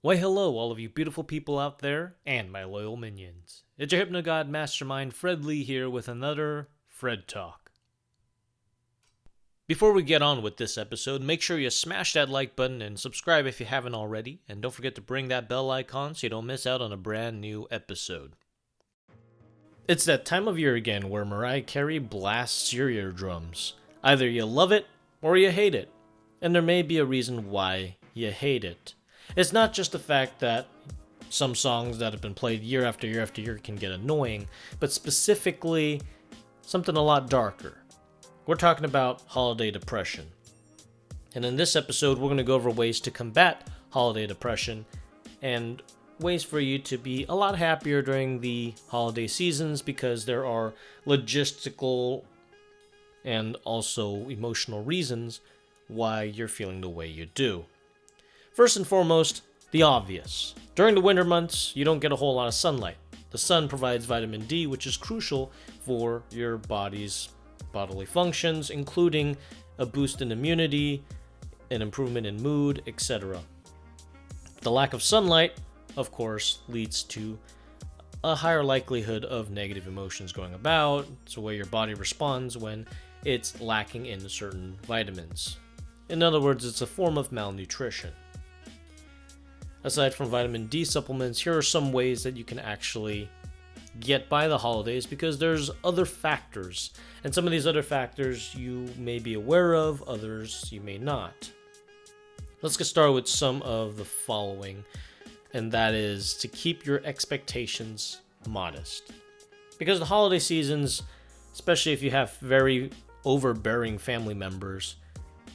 Why hello all of you beautiful people out there and my loyal minions. It's your hypnogod Mastermind Fred Lee here with another Fred Talk. Before we get on with this episode, make sure you smash that like button and subscribe if you haven't already, and don't forget to bring that bell icon so you don't miss out on a brand new episode. It's that time of year again where Mariah Carey blasts your eardrums. Either you love it or you hate it, and there may be a reason why you hate it. It's not just the fact that some songs that have been played year after year after year can get annoying, but specifically something a lot darker. We're talking about holiday depression. And in this episode, we're going to go over ways to combat holiday depression and ways for you to be a lot happier during the holiday seasons, because there are logistical and also emotional reasons why you're feeling the way you do. First and foremost, the obvious. During the winter months, you don't get a whole lot of sunlight. The sun provides vitamin D, which is crucial for your body's bodily functions, including a boost in immunity, an improvement in mood, etc. The lack of sunlight, of course, leads to a higher likelihood of negative emotions going about. It's the way your body responds when it's lacking in certain vitamins. In other words, it's a form of malnutrition. Aside from vitamin D supplements, here are some ways that you can actually get by the holidays, because there's other factors. And some of these other factors you may be aware of, others you may not. Let's get started with some of the following, and that is to keep your expectations modest. Because the holiday seasons, especially if you have very overbearing family members,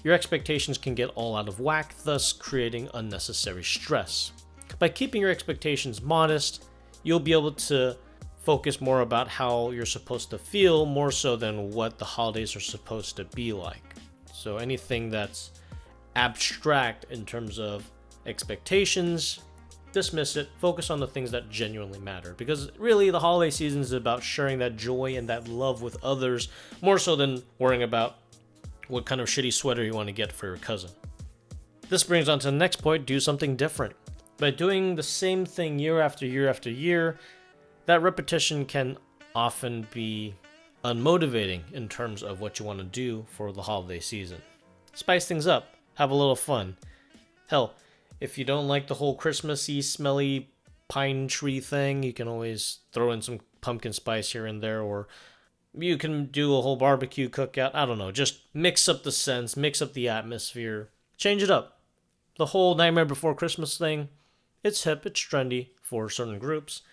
your expectations can get all out of whack, thus creating unnecessary stress. By keeping your expectations modest, you'll be able to focus more about how you're supposed to feel, more so than what the holidays are supposed to be like. So anything that's abstract in terms of expectations, dismiss it, focus on the things that genuinely matter. Because really, the holiday season is about sharing that joy and that love with others, more so than worrying about what kind of shitty sweater you want to get for your cousin. This brings on to the next point: do something different. By doing the same thing year after year after year, that repetition can often be unmotivating in terms of what you want to do for the holiday season. Spice things up, have a little fun. Hell, if you don't like the whole Christmassy, smelly pine tree thing, you can always throw in some pumpkin spice here and there, or you can do a whole barbecue cookout. I don't know, just mix up the scents, mix up the atmosphere, change it up. The whole Nightmare Before Christmas thing, it's hip, it's trendy for certain groups,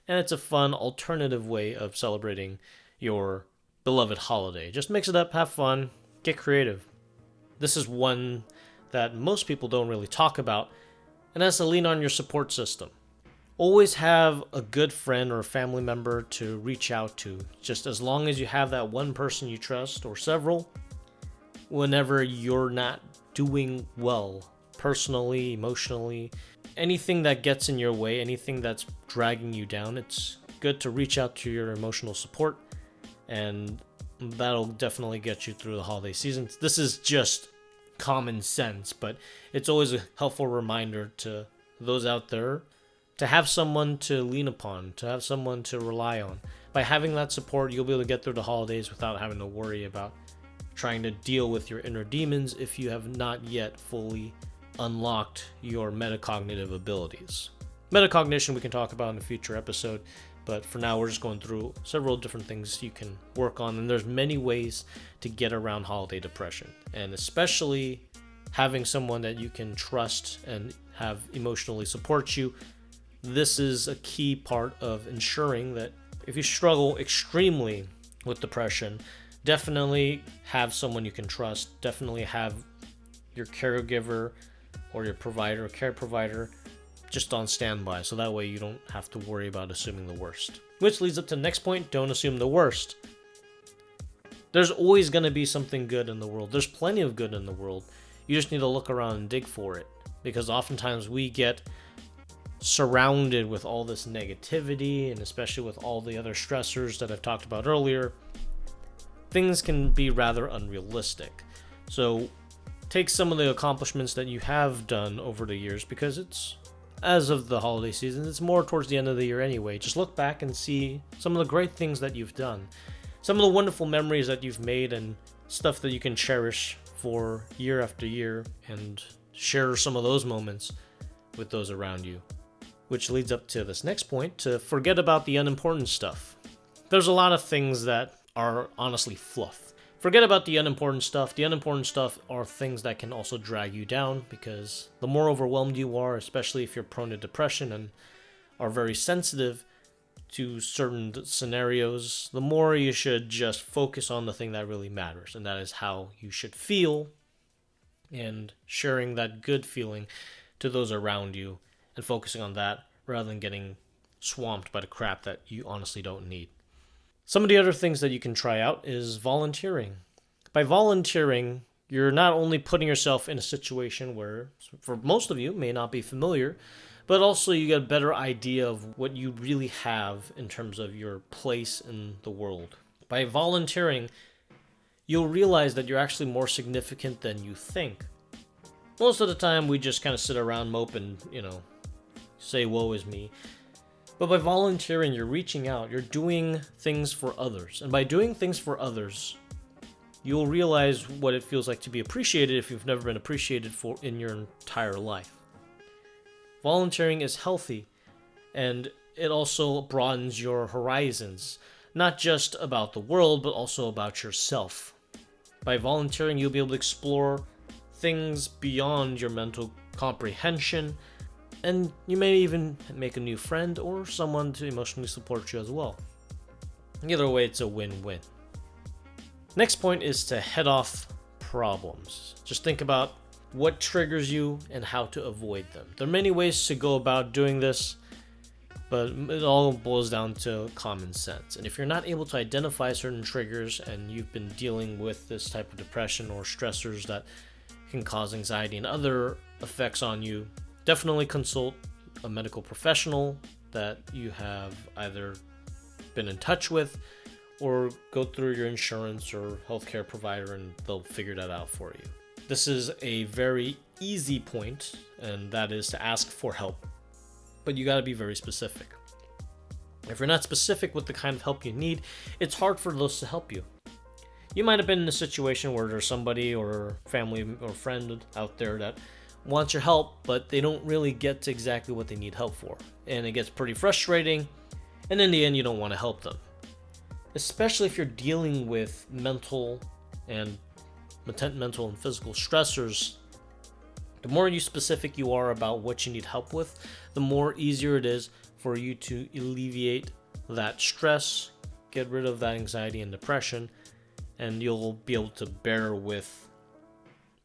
and it's a fun alternative way of celebrating your beloved holiday. Just mix it up, have fun, get creative. This is one that most people don't really talk about, and that's to lean on your support system. Always have a good friend or a family member to reach out to, just as long as you have that one person you trust, or several, whenever you're not doing well, personally, emotionally, anything that gets in your way, anything that's dragging you down, it's good to reach out to your emotional support, and that'll definitely get you through the holiday season. This is just common sense, but it's always a helpful reminder to those out there to have someone to lean upon, to have someone to rely on. By having that support, you'll be able to get through the holidays without having to worry about trying to deal with your inner demons if you have not yet fully unlocked your metacognitive abilities. Metacognition we can talk about in a future episode, but for now we're just going through several different things you can work on, and there's many ways to get around holiday depression, and especially having someone that you can trust and have emotionally support you. This is a key part of ensuring that if you struggle extremely with depression, definitely have someone you can trust. Definitely have your caregiver or your provider, care provider, just on standby, so that way you don't have to worry about assuming the worst. Which leads up to the next point: don't assume the worst. There's always going to be something good in the world. There's plenty of good in the world. You just need to look around and dig for it, because oftentimes we get surrounded with all this negativity, and especially with all the other stressors that I've talked about earlier, things can be rather unrealistic. So take some of the accomplishments that you have done over the years, because it's as of the holiday season. It's more towards the end of the year anyway. Just look back and see some of the great things that you've done, some of the wonderful memories that you've made, and stuff that you can cherish for year after year, and share some of those moments with those around you. Which leads up to this next point, to forget about the unimportant stuff. There's a lot of things that are honestly fluff. Forget about the unimportant stuff. The unimportant stuff are things that can also drag you down, because the more overwhelmed you are, especially if you're prone to depression and are very sensitive to certain scenarios, the more you should just focus on the thing that really matters, and that is how you should feel, and sharing that good feeling to those around you, and focusing on that rather than getting swamped by the crap that you honestly don't need. Some of the other things that you can try out is volunteering. By volunteering, you're not only putting yourself in a situation where, for most of you, may not be familiar, but also you get a better idea of what you really have in terms of your place in the world. By volunteering, you'll realize that you're actually more significant than you think. Most of the time, we just kind of sit around, mope, and, say, woe is me. But by volunteering, you're reaching out, you're doing things for others. And by doing things for others, you'll realize what it feels like to be appreciated if you've never been appreciated for in your entire life. Volunteering is healthy, and it also broadens your horizons, not just about the world, but also about yourself. By volunteering, you'll be able to explore things beyond your mental comprehension, and you may even make a new friend or someone to emotionally support you as well. Either way, it's a win-win. Next point is to head off problems. Just think about what triggers you and how to avoid them. There are many ways to go about doing this, but it all boils down to common sense. And if you're not able to identify certain triggers and you've been dealing with this type of depression or stressors that can cause anxiety and other effects on you, definitely consult a medical professional that you have either been in touch with, or go through your insurance or healthcare provider and they'll figure that out for you. This is a very easy point, and that is to ask for help. But you got to be very specific. If you're not specific with the kind of help you need, it's hard for those to help you. You might have been in a situation where there's somebody or family or friend out there that wants your help, but they don't really get to exactly what they need help for. And it gets pretty frustrating, and in the end, you don't want to help them. Especially if you're dealing with mental and physical stressors. The more specific you are about what you need help with, the more easier it is for you to alleviate that stress, get rid of that anxiety and depression, and you'll be able to bear with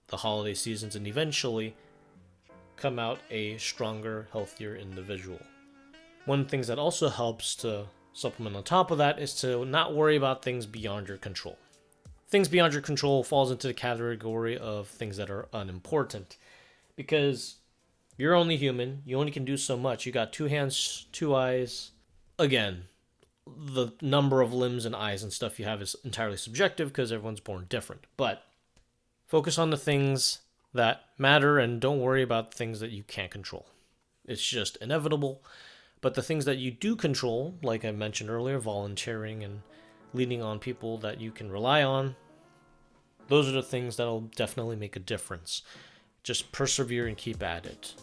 the holiday seasons and eventually come out a stronger, healthier individual. One of the things that also helps to supplement on top of that is to not worry about things beyond your control. Things beyond your control falls into the category of things that are unimportant, because you're only human. You only can do so much. You got 2 hands, 2 eyes. Again, the number of limbs and eyes and stuff you have is entirely subjective because everyone's born different. But focus on the things that matter and don't worry about things that you can't control. It's just inevitable. But the things that you do control, like I mentioned earlier, volunteering and leaning on people that you can rely on, those are the things that'll definitely make a difference. Just persevere and keep at it.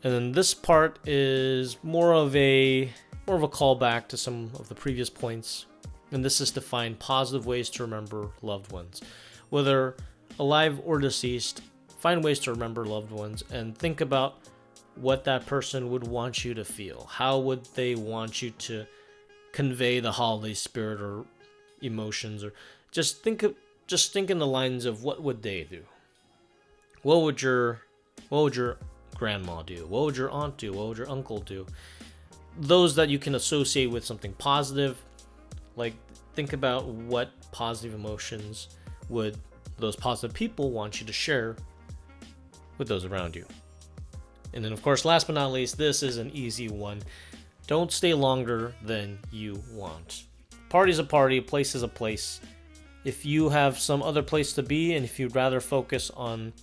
And then this part is more of a callback to some of the previous points, and this is to find positive ways to remember loved ones. Whether alive or deceased, find ways to remember loved ones and think about what that person would want you to feel. How would they want you to convey the holiday spirit or emotions? Or just think in the lines of what would they do? What would your grandma do? What would your aunt do? What would your uncle do? Those that you can associate with something positive, like think about what positive emotions would those positive people want you to share with those around you. And then, of course, last but not least, this is an easy one. Don't stay longer than you want. Party's a party, place is a place. If you have some other place to be, and if you'd rather focus on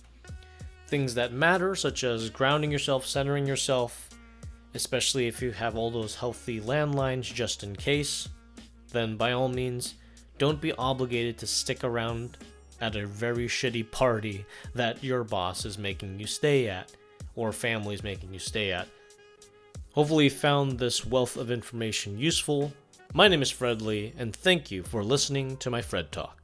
things that matter, such as grounding yourself, centering yourself, especially if you have all those healthy landlines just in case, then by all means, don't be obligated to stick around at a very shitty party that your boss is making you stay at, or family is making you stay at. Hopefully you found this wealth of information useful. My name is Fred Lee, and thank you for listening to my Fred Talk.